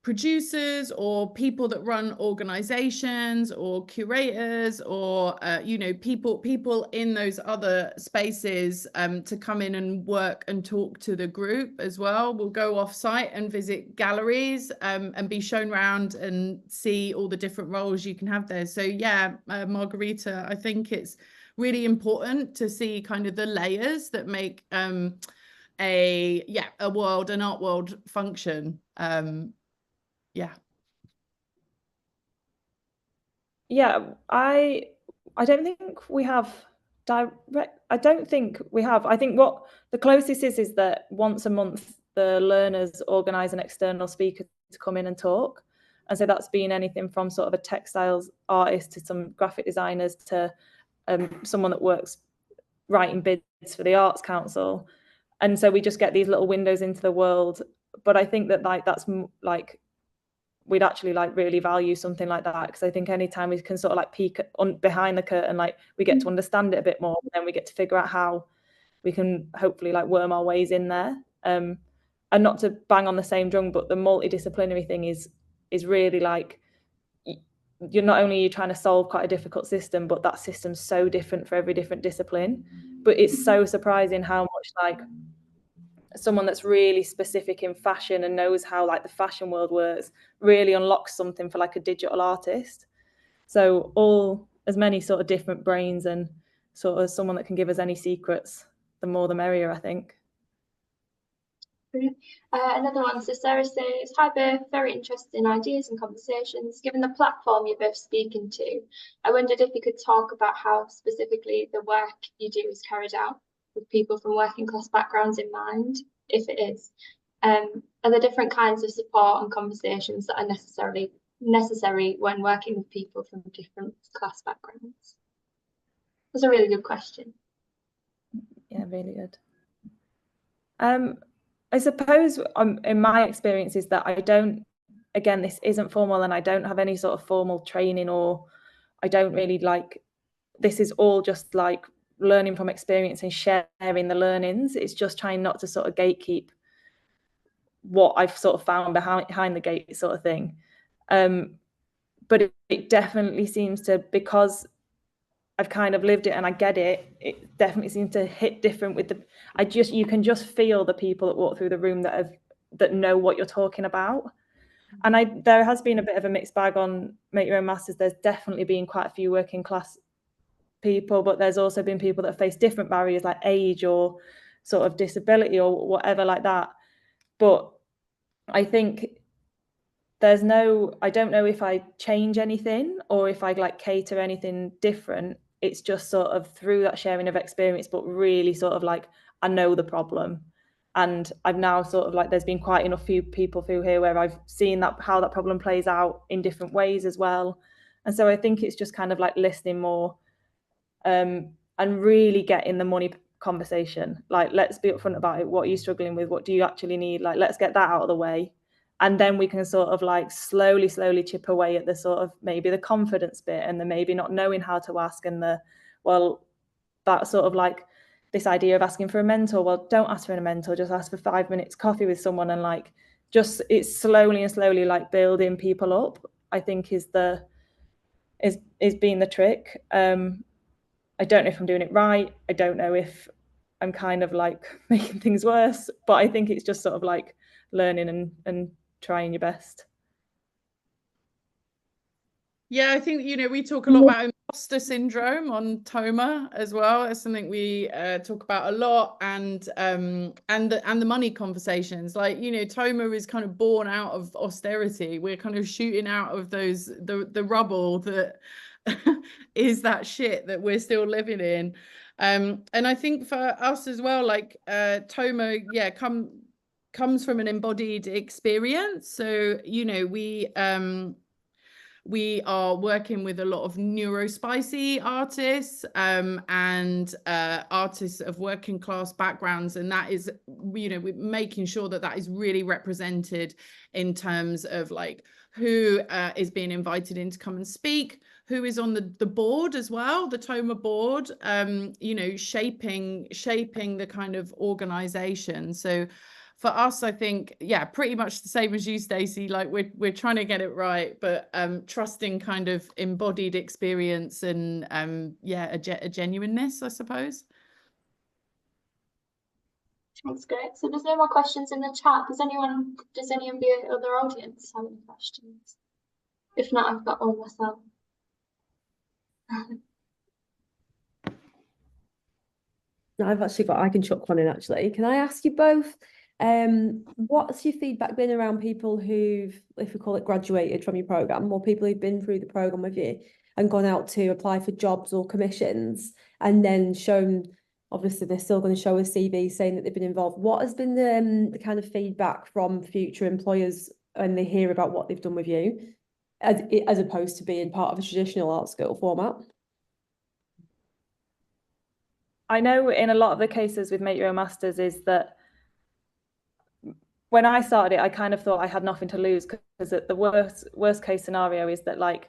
[SPEAKER 3] producers or people that run organizations or curators or you know, people in those other spaces to come in and work and talk to the group as well. We'll go off site and visit galleries and be shown around and see all the different roles you can have there. So yeah, Margarita, I think it's really important to see kind of the layers that make an art world function.
[SPEAKER 4] Yeah, I don't think we have direct. I don't think we have. I think what the closest is that once a month the learners organise an external speaker to come in and talk, and so that's been anything from sort of a textiles artist to some graphic designers to someone that works writing bids for the Arts Council, and so we just get these little windows into the world. But I think that that's like we'd actually like really value something like that, because I think anytime we can sort of like peek behind the curtain, like we get to understand it a bit more, and then we get to figure out how we can hopefully like worm our ways in there. And not to bang on the same drum, but the multidisciplinary thing is really like, you're not only trying to solve quite a difficult system, but that system's so different for every different discipline. But it's so surprising how much like someone that's really specific in fashion and knows how like the fashion world works really unlocks something for like a digital artist. So all as many sort of different brains and sort of someone that can give us any secrets, the more the merrier, I think.
[SPEAKER 2] Another one, so Sarah says, hi both, very interesting ideas and conversations. Given the platform you're both speaking to, I wondered if you could talk about how specifically the work you do is carried out with people from working class backgrounds in mind, if it is. Are there different kinds of support and conversations that are necessary when working with people from different class backgrounds? That's a really good question.
[SPEAKER 4] Yeah, really good. I suppose in my experience is that I don't, again, this isn't formal and I don't have any sort of formal training, or I don't really like, this is all just like learning from experience and sharing the learnings. It's just trying not to sort of gatekeep what I've sort of found behind the gate sort of thing. But it definitely seems to, because I've kind of lived it and I get it, it definitely seems to hit different with you can just feel the people that walk through the room that know what you're talking about. And there has been a bit of a mixed bag on Make Your Own Masters. There's definitely been quite a few working class people, but there's also been people that face different barriers like age or sort of disability or whatever like that. But I think I don't know if I change anything or if I like cater anything different. It's just sort of through that sharing of experience, but really sort of like, I know the problem. And I've now sort of like, there's been quite enough few people through here where I've seen how that problem plays out in different ways as well. And so I think it's just kind of like listening more and really get in the money conversation. Like, let's be upfront about it. What are you struggling with? What do you actually need? Like, let's get that out of the way. And then we can sort of like slowly chip away at the sort of maybe the confidence bit and the maybe not knowing how to ask, and the, well, that sort of like this idea of asking for a mentor. Well, don't ask for a mentor, just ask for 5 minutes coffee with someone, and like just it's slowly like building people up, I think is being the trick. I don't know if I'm doing it right. I don't know if I'm kind of like making things worse, but I think it's just sort of like learning and trying your best.
[SPEAKER 3] Yeah, I think, you know, we talk a lot about imposter syndrome on Toma as well. It's something we talk about a lot, and the money conversations. Like, you know, Toma is kind of born out of austerity. We're kind of shooting out of the rubble that is that shit that we're still living in. And I think for us as well, like Toma, yeah, comes from an embodied experience. So, you know, we are working with a lot of neurospicy artists and artists of working class backgrounds, and that is, you know, we're making sure that that is really represented in terms of like who is being invited in to come and speak, who is on the board as well, the Toma board, you know, shaping the kind of organization. So for us, I think, yeah, pretty much the same as you, Stacie. Like we're trying to get it right, but trusting kind of embodied experience and yeah, a genuineness, I suppose.
[SPEAKER 2] Thanks, great. So there's no more questions in the chat. Does any of the other audience have any questions? If not, I've got one myself.
[SPEAKER 5] I've actually got, I can chuck one in actually. Can I ask you both, what's your feedback been around people who've, if we call it, graduated from your programme, or people who've been through the programme with you and gone out to apply for jobs or commissions and then shown, obviously they're still going to show a CV saying that they've been involved. What has been the kind of feedback from future employers when they hear about what they've done with you, as opposed to being part of a traditional art school format?
[SPEAKER 4] I know in a lot of the cases with Make Your Own Masters is that when I started it, I kind of thought I had nothing to lose, because the worst case scenario is that like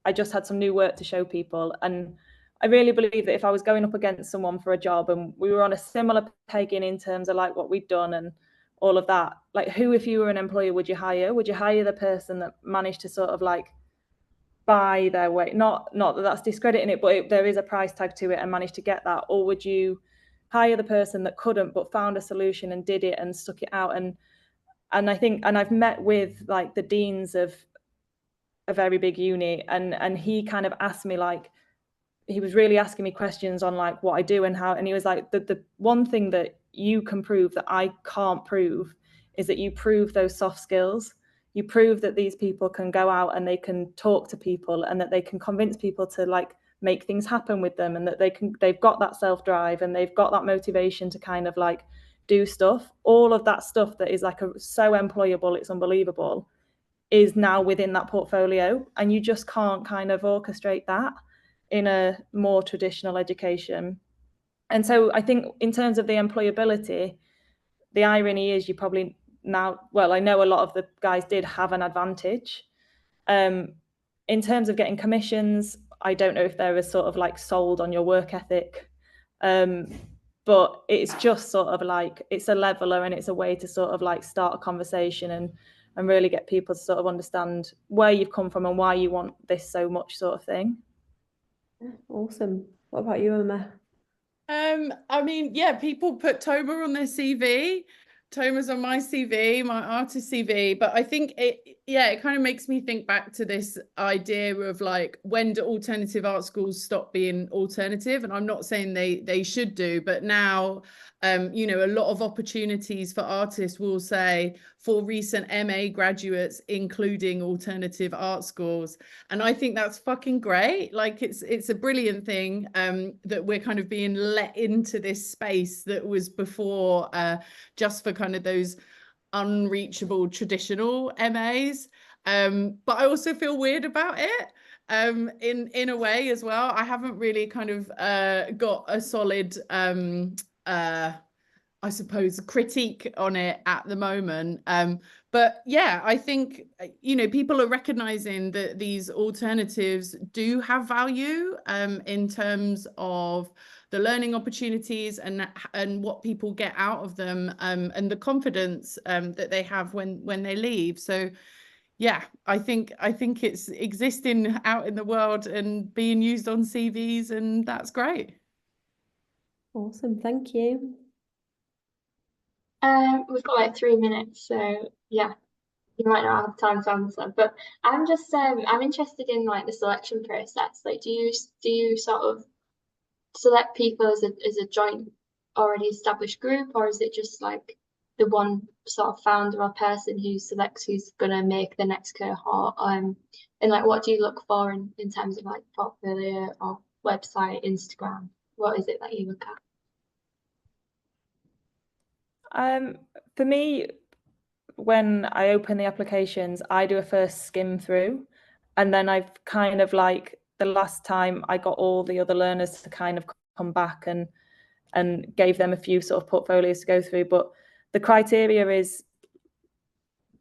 [SPEAKER 4] I just had some new work to show people. And I really believe that if I was going up against someone for a job and we were on a similar pegging in terms of like what we'd done and all of that, like who, if you were an employer, would you hire? Would you hire the person that managed to sort of like buy their way, not that that's discrediting it, but there is a price tag to it, and managed to get that? Or would you hire the person that couldn't but found a solution and did it and stuck it out? And I think, and I've met with like the deans of a very big uni, and he kind of asked me, like, he was really asking me questions on like what I do and how, and he was like, the one thing that you can prove that I can't prove is that you prove those soft skills. You prove that these people can go out and they can talk to people, and that they can convince people to like make things happen with them, and that they've got that self-drive and they've got that motivation to kind of like do stuff. All of that stuff that is like so employable, it's unbelievable, is now within that portfolio, and you just can't kind of orchestrate that in a more traditional education. And so I think in terms of the employability, the irony is you probably now, well, I know a lot of the guys did have an advantage. In terms of getting commissions, I don't know if they're as sort of like sold on your work ethic, but it's just sort of like, it's a leveler, and it's a way to sort of like start a conversation and really get people to sort of understand where you've come from and why you want this so much, sort of thing.
[SPEAKER 5] Awesome. What about you, Emma?
[SPEAKER 3] I mean, yeah, people put Toma on their CV. Toma's on my CV, my artist CV, but I think it kind of makes me think back to this idea of like, when do alternative art schools stop being alternative? And I'm not saying they should do, but now, you know, a lot of opportunities for artists will say for recent MA graduates, including alternative art schools. And I think that's fucking great. Like it's a brilliant thing that we're kind of being let into this space that was before just for kind of those unreachable traditional MAs. But I also feel weird about it. in a way as well. I haven't really kind of got a solid I suppose critique on it at the moment. But yeah, I think, you know, people are recognizing that these alternatives do have value in terms of the learning opportunities and what people get out of them, and the confidence that they have when they leave. So yeah, I think it's existing out in the world and being used on CVs, and that's great.
[SPEAKER 5] Awesome, thank you.
[SPEAKER 2] We've got like 3 minutes, so yeah, you might not have time to answer. But I'm just I'm interested in like the selection process. Like, do you sort of select people as a joint already established group, or is it just like the one sort of founder or person who selects who's gonna make the next cohort? And like, what do you look for in terms of like portfolio or website, Instagram? What is it that you look at?
[SPEAKER 4] For me, when I open the applications, I do a first skim through, and then I've kind of like, the last time I got all the other learners to kind of come back and gave them a few sort of portfolios to go through. But the criteria is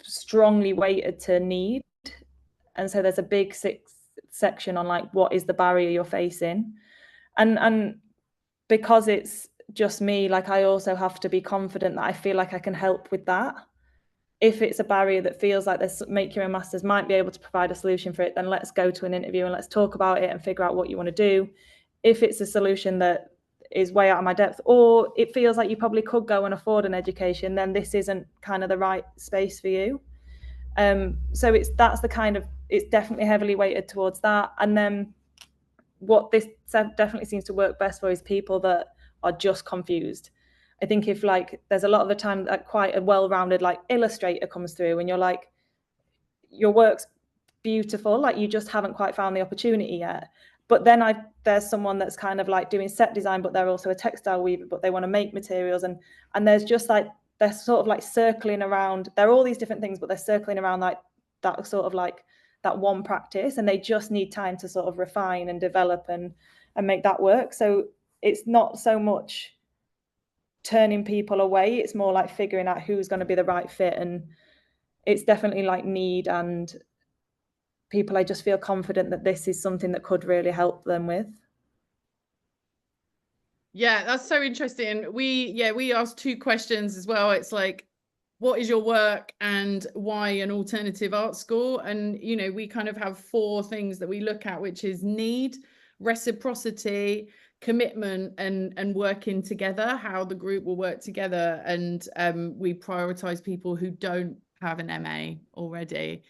[SPEAKER 4] strongly weighted to need. And so there's a big section on like, what is the barrier you're facing? And because it's just me, like, I also have to be confident that I feel like I can help with that. If it's a barrier that feels like this Make Your Own Masters might be able to provide a solution for it, then let's go to an interview and let's talk about it and figure out what you want to do. If it's a solution that is way out of my depth, or it feels like you probably could go and afford an education, then this isn't kind of the right space for you. So it's definitely heavily weighted towards that. And then what this definitely seems to work best for is people that are just confused. I think if like, there's a lot of the time that quite a well-rounded like illustrator comes through and you're like, your work's beautiful, like you just haven't quite found the opportunity yet. But then there's someone that's kind of like doing set design, but they're also a textile weaver, but they want to make materials. And there's just like, they're sort of like circling around, they're all these different things, but they're circling around like that sort of like that one practice, and they just need time to sort of refine and develop and make that work. So it's not so much turning people away, it's more like figuring out who's going to be the right fit. And it's definitely like need and people I just feel confident that this is something that could really help them with.
[SPEAKER 3] Yeah, that's so interesting. We asked 2 questions as well. It's like, what is your work and why an alternative art school? And, you know, we kind of have 4 things that we look at, which is need, reciprocity, commitment, and working together, how the group will work together. And we prioritize people who don't have an MA already.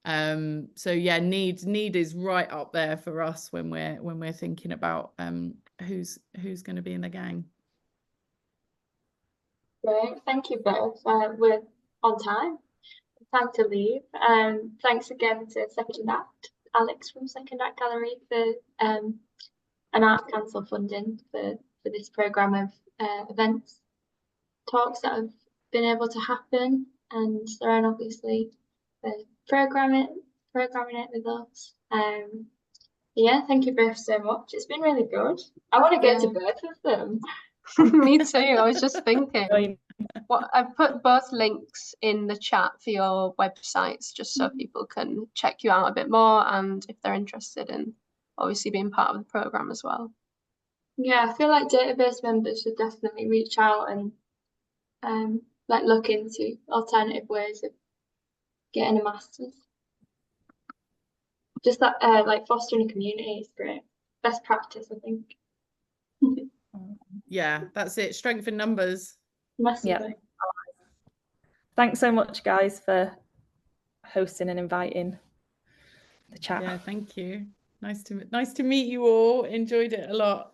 [SPEAKER 3] So yeah, need is right up there for us when we're thinking about who's going to be in the gang.
[SPEAKER 2] Great, thank you both. We're on time to leave. Thanks again to Second Act, Alex from Second Act Gallery, for an Arts Council funding for this programme of events, talks that have been able to happen, and Sarah obviously for programming it with us. Yeah, thank you both so much. It's been really good. I want to go to both of them.
[SPEAKER 1] Me too. I was just thinking. Well, I've put both links in the chat for your websites, just so people can check you out a bit more, and if they're interested in obviously being part of the programme as well.
[SPEAKER 2] Yeah, I feel like database members should definitely reach out and like look into alternative ways of getting a master's. Just that like fostering a community is great. Best practice, I think.
[SPEAKER 3] Yeah, that's it. Strength in numbers.
[SPEAKER 2] Massively.
[SPEAKER 4] Yeah. Thanks so much, guys, for hosting and inviting the chat.
[SPEAKER 3] Yeah, thank you. Nice to meet you all. Enjoyed it a lot.